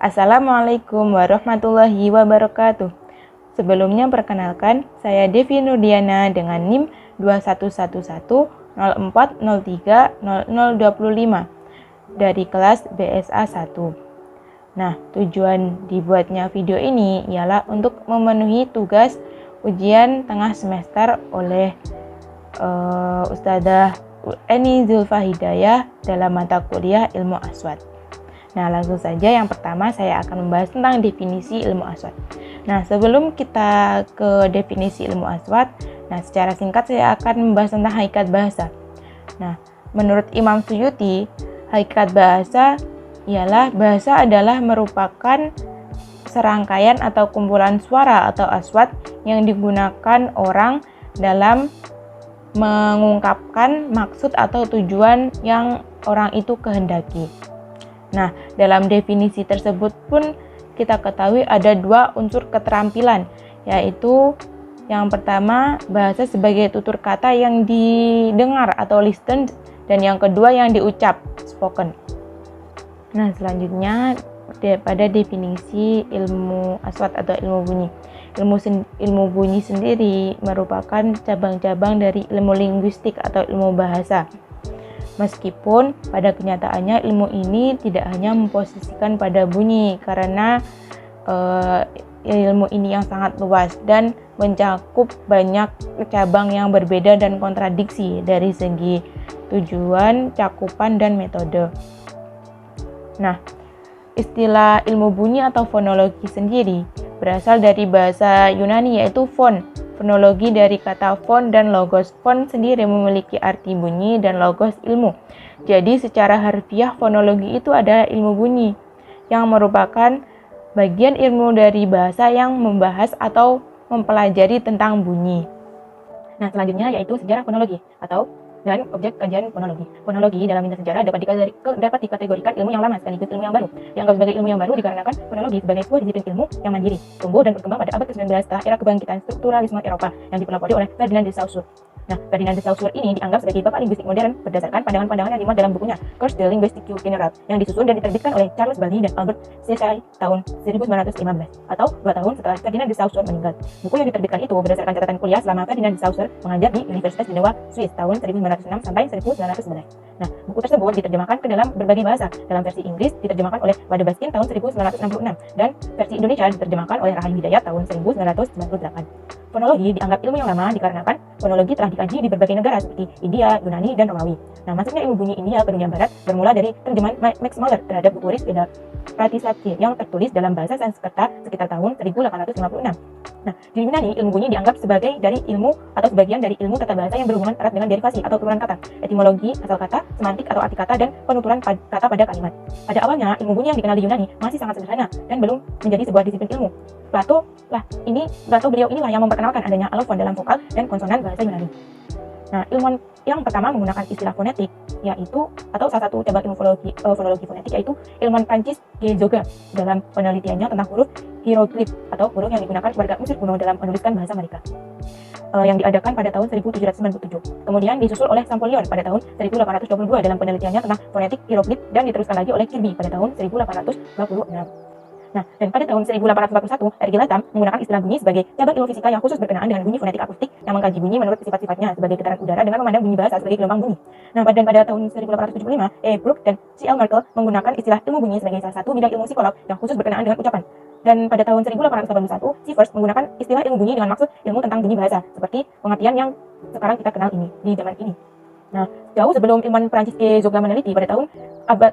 Assalamualaikum warahmatullahi wabarakatuh. Sebelumnya perkenalkan, saya Devi Nurdiana dengan NIM 211104030025 dari kelas BSA 1. Nah, tujuan dibuatnya video ini ialah untuk memenuhi tugas ujian tengah semester oleh Ustadzah Eni Zulfa Hidayah dalam mata kuliah Ilmu Aswad. Nah, langsung saja yang pertama saya akan membahas tentang definisi ilmu aswad. Nah, sebelum kita ke definisi ilmu aswad, secara singkat saya akan membahas tentang hakikat bahasa. Nah, menurut Imam Suyuti, hakikat bahasa adalah merupakan serangkaian atau kumpulan suara atau aswad yang digunakan orang dalam mengungkapkan maksud atau tujuan yang orang itu kehendaki. Nah, dalam definisi tersebut pun kita ketahui ada dua unsur keterampilan, yaitu yang pertama bahasa sebagai tutur kata yang didengar atau listen, dan yang kedua yang diucap, spoken. Nah, selanjutnya pada definisi ilmu aswad atau ilmu bunyi. Ilmu bunyi sendiri merupakan cabang-cabang dari ilmu linguistik atau ilmu bahasa. Meskipun pada kenyataannya ilmu ini tidak hanya memposisikan pada bunyi, karena ilmu ini yang sangat luas dan mencakup banyak cabang yang berbeda dan kontradiksi dari segi tujuan, cakupan, dan metode. Nah, istilah ilmu bunyi atau fonologi sendiri berasal dari bahasa Yunani, yaitu fon. Fonologi dari kata fon dan logos. Fon sendiri memiliki arti bunyi dan logos ilmu. Jadi secara harfiah fonologi itu adalah ilmu bunyi yang merupakan bagian ilmu dari bahasa yang membahas atau mempelajari tentang bunyi. Nah, selanjutnya yaitu sejarah fonologi dan objek kajian fonologi. Fonologi dalam bidang sejarah dapat dikategorikan ilmu yang lama sekaligus ilmu yang baru. Dianggap sebagai ilmu yang baru dikarenakan fonologi sebagai sebuah disiplin ilmu yang mandiri, tumbuh dan berkembang pada abad ke-19 setelah era kebangkitan strukturalisme Eropa yang dipelopori oleh Ferdinand de Saussure. Nah, Ferdinand de Saussure ini dianggap sebagai bapak linguistik modern berdasarkan pandangan-pandangan yang dimuat dalam bukunya Cours de Linguistique Générale yang disusun dan diterbitkan oleh Charles Bailly dan Albert Schweitzer tahun 1915 atau 2 tahun setelah Ferdinand de Saussure meninggal. Buku yang diterbitkan itu berdasarkan catatan kuliah selama Ferdinand de Saussure mengajar di Universitas Jenewa, Swiss tahun 1906 sampai 1911. Nah, buku tersebut diterjemahkan ke dalam berbagai bahasa. Dalam versi Inggris diterjemahkan oleh Wade Baskin tahun 1966 dan versi Indonesia diterjemahkan oleh Rahayu Hidayat tahun 1998. Fonologi dianggap ilmu yang lama dikarenakan fonologi telah dikaji di berbagai negara seperti India, Yunani, dan Romawi. Nah, masuknya ilmu bunyi ini ke dunia barat bermula dari terjemahan Max Muller terhadap buku Rizveda Pratisavsky yang tertulis dalam bahasa Sanskerta sekitar tahun 1856. Nah, di Yunani, ilmu bunyi dianggap sebagai dari ilmu atau sebagian dari ilmu tata bahasa yang berhubungan erat dengan derivasi atau turunan kata, etimologi asal kata, semantik atau arti kata, dan penuturan kata pada kalimat. Pada awalnya, ilmu bunyi yang dikenal di Yunani masih sangat sederhana dan belum menjadi sebuah disiplin ilmu. Plato beliau inilah yang memperkenalkan adanya alofon dalam vokal dan konsonan bahasa Yunani. Nah, ilmuwan yang pertama menggunakan istilah fonetik atau salah satu cabang ilmu fonologi fonetik yaitu ilmuwan Prancis G. Zoga dalam penelitiannya tentang huruf hieroglif atau huruf yang digunakan warga Mesir kuno dalam menuliskan bahasa mereka, yang diadakan pada tahun 1797. Kemudian disusul oleh Champollion pada tahun 1822 dalam penelitiannya tentang fonetik hieroglif dan diteruskan lagi oleh Kirby pada tahun 1826. Nah, dan pada tahun 1841, R.G. Latham menggunakan istilah bunyi sebagai cabang ilmu fisika yang khusus berkenaan dengan bunyi fonetik akustik yang mengkaji bunyi menurut sifat-sifatnya sebagai getaran udara dengan memandang bunyi bahasa sebagai gelombang bunyi. Nah, pada tahun 1875, E. Brooke dan C.L. Merkel menggunakan istilah ilmu bunyi sebagai salah satu bidang ilmu psikolog yang khusus berkenaan dengan ucapan. Dan pada tahun 1881, Sievers menggunakan istilah ilmu bunyi dengan maksud ilmu tentang bunyi bahasa, seperti pengertian yang sekarang kita kenal ini di zaman ini. Nah, jauh sebelum ilmuwan Prancis G. Zoga meneliti pada tahun abad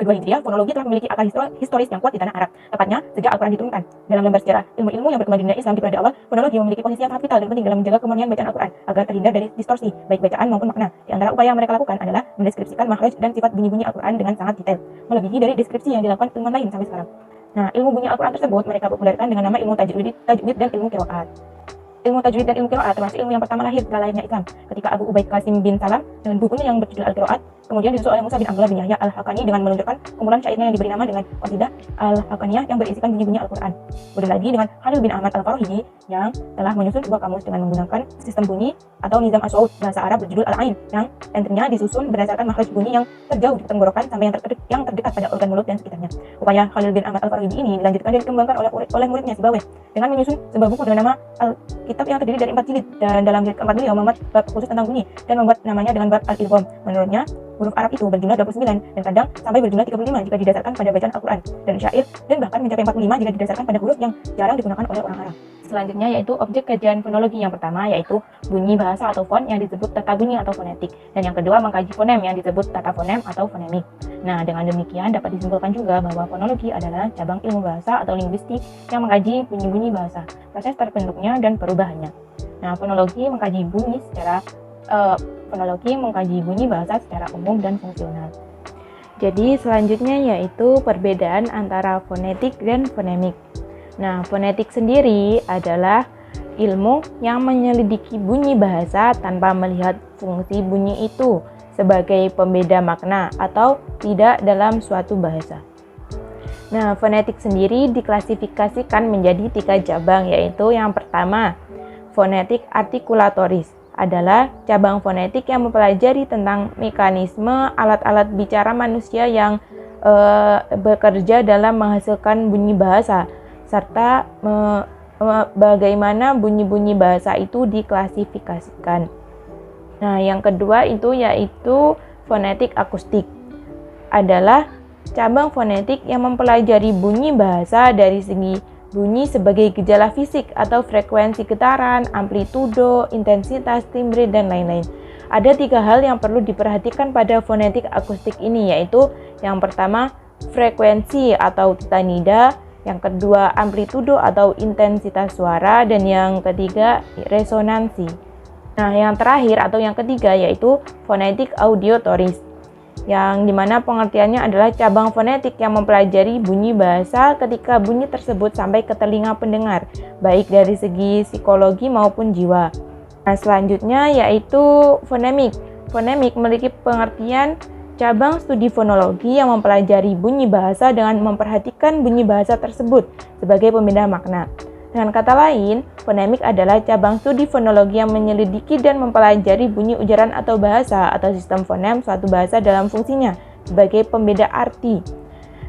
kedua Hijriah, fonologi telah memiliki akar historis yang kuat di tanah Arab, tepatnya sejak Al-Quran diturunkan. Dalam lembar sejarah ilmu-ilmu yang berkembang di dunia Islam di periode awal, fonologi memiliki posisi yang sangat vital dan penting dalam menjaga kemurnian bacaan Al-Quran agar terhindar dari distorsi, baik bacaan maupun makna. Di antara upaya yang mereka lakukan adalah mendeskripsikan makhraj dan sifat bunyi-bunyi Al-Quran dengan sangat detail, melebihi dari deskripsi yang dilakukan ilmuwan lain sampai sekarang. Nah, ilmu bunyi Al-Quran tersebut mereka populerkan dengan nama ilmu tajwid dan ilmu qiraat. Ilmu tajwid dan ilmu qiraat termasuk ilmu yang pertama lahir setelah lahirnya Islam, ketika Abu Ubaid Qasim bin Salam dengan bukunya yang berjudul Al-Qiraat kemudian disusul oleh Musa bin Abdullah bin Yahya al-Hakani dengan meluncurkan kumpulan syairnya yang diberi nama dengan Qasidah al-Hakaniyah yang berisikan bunyi-bunyi Al-Quran. Kemudian lagi dengan Khalil bin Ahmad al-Farahidi yang telah menyusun sebuah kamus dengan menggunakan sistem bunyi atau nizam as-saut bahasa Arab berjudul Al-Ain, yang entry-nya disusun berdasarkan makhraj bunyi yang terjauh di tenggorokan sampai yang terdekat pada organ mulut dan sekitarnya. Upaya Khalil bin Ahmad al-Farahidi ini dilanjutkan dan dikembangkan oleh muridnya Sibawayh dengan menyusun sebuah buku dengan nama Al-Kitab yang terdiri dari 4 jilid, dan dalam jilid keempat beliau memuat bab khusus tentang bunyi dan membuat namanya dengan bab Al-Idgham. Menurutnya, huruf Arab itu berjumlah 29 dan kadang sampai berjumlah 35 jika didasarkan pada bacaan Al-Quran dan syair, dan bahkan mencapai 45 jika didasarkan pada huruf yang jarang digunakan oleh orang Arab. Selanjutnya yaitu objek kajian fonologi. Yang pertama yaitu bunyi bahasa atau font yang disebut tata bunyi atau fonetik, dan yang kedua mengkaji fonem yang disebut tata fonem atau fonemik. Nah, dengan demikian dapat disimpulkan juga bahwa fonologi adalah cabang ilmu bahasa atau linguistik yang mengkaji bunyi-bunyi bahasa, proses terbentuknya dan perubahannya. Nah, fonologi mengkaji bunyi bahasa secara umum dan fungsional. Jadi selanjutnya yaitu perbedaan antara fonetik dan fonemik. Nah, fonetik sendiri adalah ilmu yang menyelidiki bunyi bahasa tanpa melihat fungsi bunyi itu sebagai pembeda makna atau tidak dalam suatu bahasa. Nah, fonetik sendiri diklasifikasikan menjadi 3 cabang, yaitu yang pertama, fonetik artikulatoris adalah cabang fonetik yang mempelajari tentang mekanisme alat-alat bicara manusia yang bekerja dalam menghasilkan bunyi bahasa, serta bagaimana bunyi-bunyi bahasa itu diklasifikasikan. Nah, yang kedua itu yaitu fonetik akustik, adalah cabang fonetik yang mempelajari bunyi bahasa dari segi bunyi sebagai gejala fisik atau frekuensi getaran, amplitudo, intensitas, timbre, dan lain-lain. Ada 3 hal yang perlu diperhatikan pada fonetik akustik ini, yaitu yang pertama frekuensi atau tita nida, yang kedua amplitudo atau intensitas suara, dan yang ketiga resonansi. Nah, yang terakhir atau yang ketiga yaitu fonetik audiotoris, yang dimana pengertiannya adalah cabang fonetik yang mempelajari bunyi bahasa ketika bunyi tersebut sampai ke telinga pendengar, baik dari segi psikologi maupun jiwa. Nah, selanjutnya yaitu fonemik. Fonemik memiliki pengertian cabang studi fonologi yang mempelajari bunyi bahasa dengan memperhatikan bunyi bahasa tersebut sebagai pembeda makna. Dengan kata lain, fonemik adalah cabang studi fonologi yang menyelidiki dan mempelajari bunyi ujaran atau bahasa atau sistem fonem suatu bahasa dalam fungsinya sebagai pembeda arti.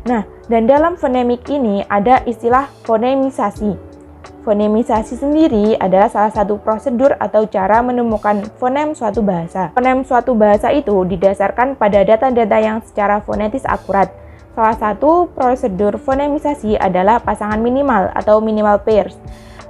Nah, dan dalam fonemik ini ada istilah fonemisasi. Fonemisasi sendiri adalah salah satu prosedur atau cara menemukan fonem suatu bahasa. Fonem suatu bahasa itu didasarkan pada data-data yang secara fonetis akurat. Salah satu prosedur fonemisasi adalah pasangan minimal atau minimal pairs.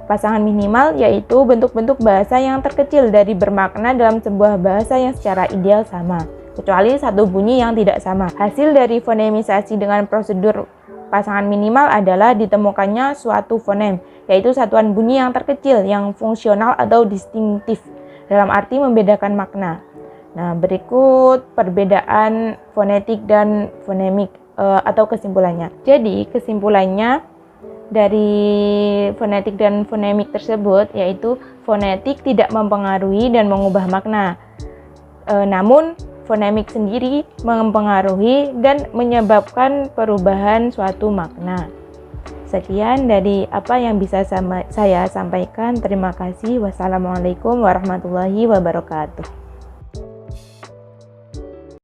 Pasangan minimal yaitu bentuk-bentuk bahasa yang terkecil dari bermakna dalam sebuah bahasa yang secara ideal sama, kecuali satu bunyi yang tidak sama. Hasil dari fonemisasi dengan prosedur pasangan minimal adalah ditemukannya suatu fonem, yaitu satuan bunyi yang terkecil, yang fungsional atau distintif, dalam arti membedakan makna. Nah, berikut perbedaan fonetik dan fonemik atau kesimpulannya. Jadi, kesimpulannya dari fonetik dan fonemik tersebut yaitu fonetik tidak mempengaruhi dan mengubah makna. Namun, fonemik sendiri mempengaruhi dan menyebabkan perubahan suatu makna. Sekian dari apa yang bisa saya sampaikan. Terima kasih. Wassalamualaikum warahmatullahi wabarakatuh.